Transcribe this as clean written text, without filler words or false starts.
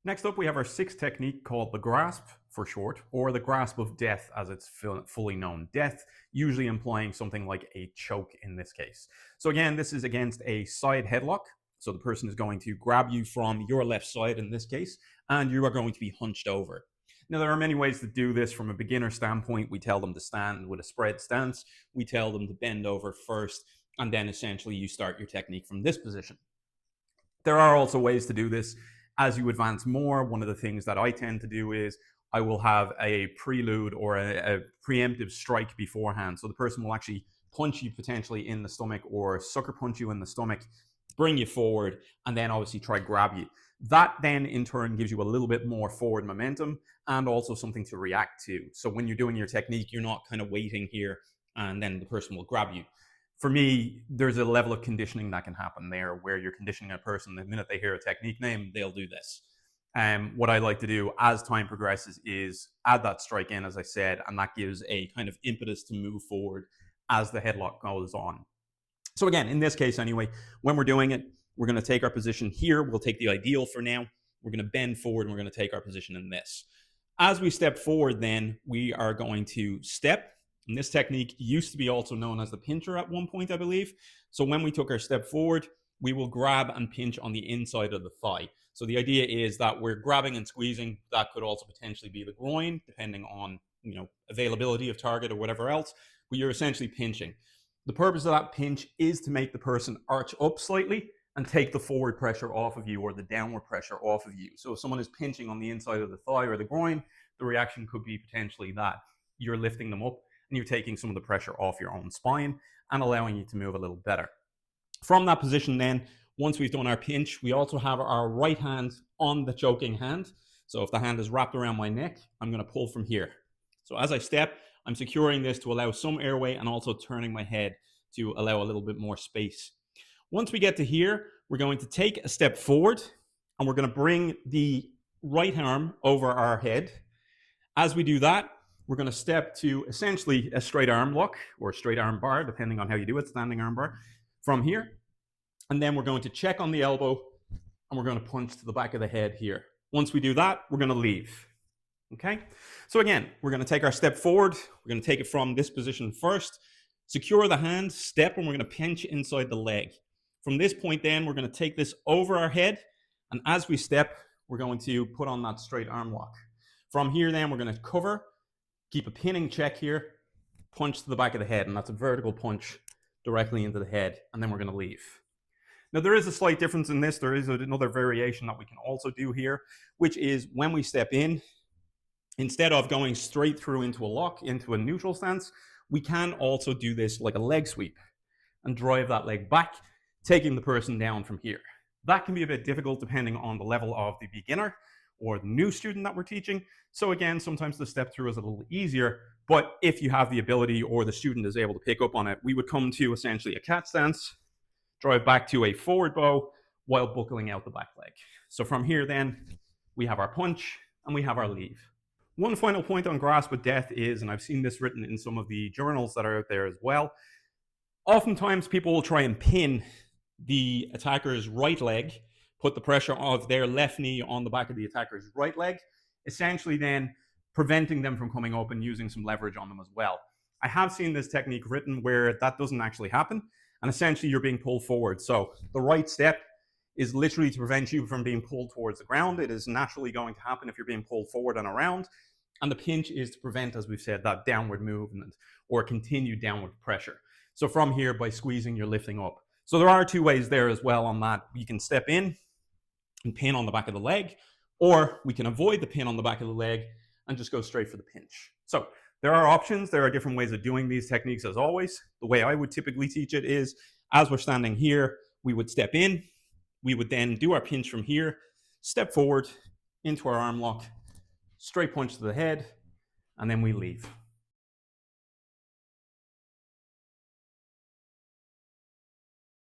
Next up, we have our sixth technique called the grasp for short, or the grasp of death as it's fully known. Death usually implying something like a choke in this case. So again, this is against a side headlock. So the person is going to grab you from your left side in this case, and you are going to be hunched over. Now, there are many ways to do this from a beginner standpoint. We tell them to stand with a spread stance. We tell them to bend over first, and then essentially you start your technique from this position. There are also ways to do this as you advance more. One of the things that I tend to do is I will have a prelude or a preemptive strike beforehand. So the person will actually punch you potentially in the stomach or sucker punch you in the stomach, bring you forward, and then obviously try grab you. That then in turn gives you a little bit more forward momentum and also something to react to. So when you're doing your technique, you're not kind of waiting here and then the person will grab you. For me, there's a level of conditioning that can happen there where you're conditioning a person. The minute they hear a technique name, they'll do this. What I like to do as time progresses is add that strike in, as I said, and that gives a kind of impetus to move forward as the headlock goes on. So again, in this case anyway, when we're doing it, we're going to take our position here. We'll take the ideal for now. We're going to bend forward and we're going to take our position in this. As we step forward then, we are going to step. And this technique used to be also known as the pincher at one point, I believe. So when we took our step forward, we will grab and pinch on the inside of the thigh. So the idea is that we're grabbing and squeezing. That could also potentially be the groin, depending on, availability of target or whatever else. But you're essentially pinching. The purpose of that pinch is to make the person arch up slightly and take the forward pressure off of you or the downward pressure off of you. So if someone is pinching on the inside of the thigh or the groin, the reaction could be potentially that you're lifting them up and you're taking some of the pressure off your own spine and allowing you to move a little better. From that position then, once we've done our pinch, we also have our right hand on the choking hand. So if the hand is wrapped around my neck, I'm going to pull from here. So as I step, I'm securing this to allow some airway and also turning my head to allow a little bit more space. Once we get to here, we're going to take a step forward and we're going to bring the right arm over our head. As we do that, we're going to step to essentially a straight arm lock or straight arm bar, depending on how you do it, standing arm bar, from here. And then we're going to check on the elbow and we're going to punch to the back of the head here. Once we do that, we're going to leave. Okay? So again, we're going to take our step forward. We're going to take it from this position first, secure the hand, step, and we're going to pinch inside the leg. From this point then, we're going to take this over our head. And as we step, we're going to put on that straight arm lock. From here then, we're going to cover, keep a pinning check here, punch to the back of the head, and that's a vertical punch directly into the head, and then we're going to leave. Now, there is a slight difference in this. There is another variation that we can also do here, which is when we step in, instead of going straight through into a lock, into a neutral stance, we can also do this like a leg sweep and drive that leg back, taking the person down from here. That can be a bit difficult depending on the level of the beginner or the new student that we're teaching. So again, sometimes the step through is a little easier, but if you have the ability or the student is able to pick up on it, we would come to essentially a cat stance, drive back to a forward bow while buckling out the back leg. So from here then, we have our punch and we have our leave. One final point on grasp with death is, and I've seen this written in some of the journals that are out there as well, oftentimes people will try and pin the attacker's right leg, put the pressure of their left knee on the back of the attacker's right leg, essentially then preventing them from coming up and using some leverage on them as well. I have seen this technique written where that doesn't actually happen, and essentially you're being pulled forward. So the right step is literally to prevent you from being pulled towards the ground. It is naturally going to happen if you're being pulled forward and around. And the pinch is to prevent, as we've said, that downward movement or continued downward pressure. So from here, by squeezing, you're lifting up. So there are two ways there as well on that. You can step in and pin on the back of the leg, or we can avoid the pin on the back of the leg and just go straight for the pinch. So there are options. There are different ways of doing these techniques as always. The way I would typically teach it is, as we're standing here, we would step in, we would then do our pinch from here, step forward into our arm lock, straight punch to the head, and then we leave.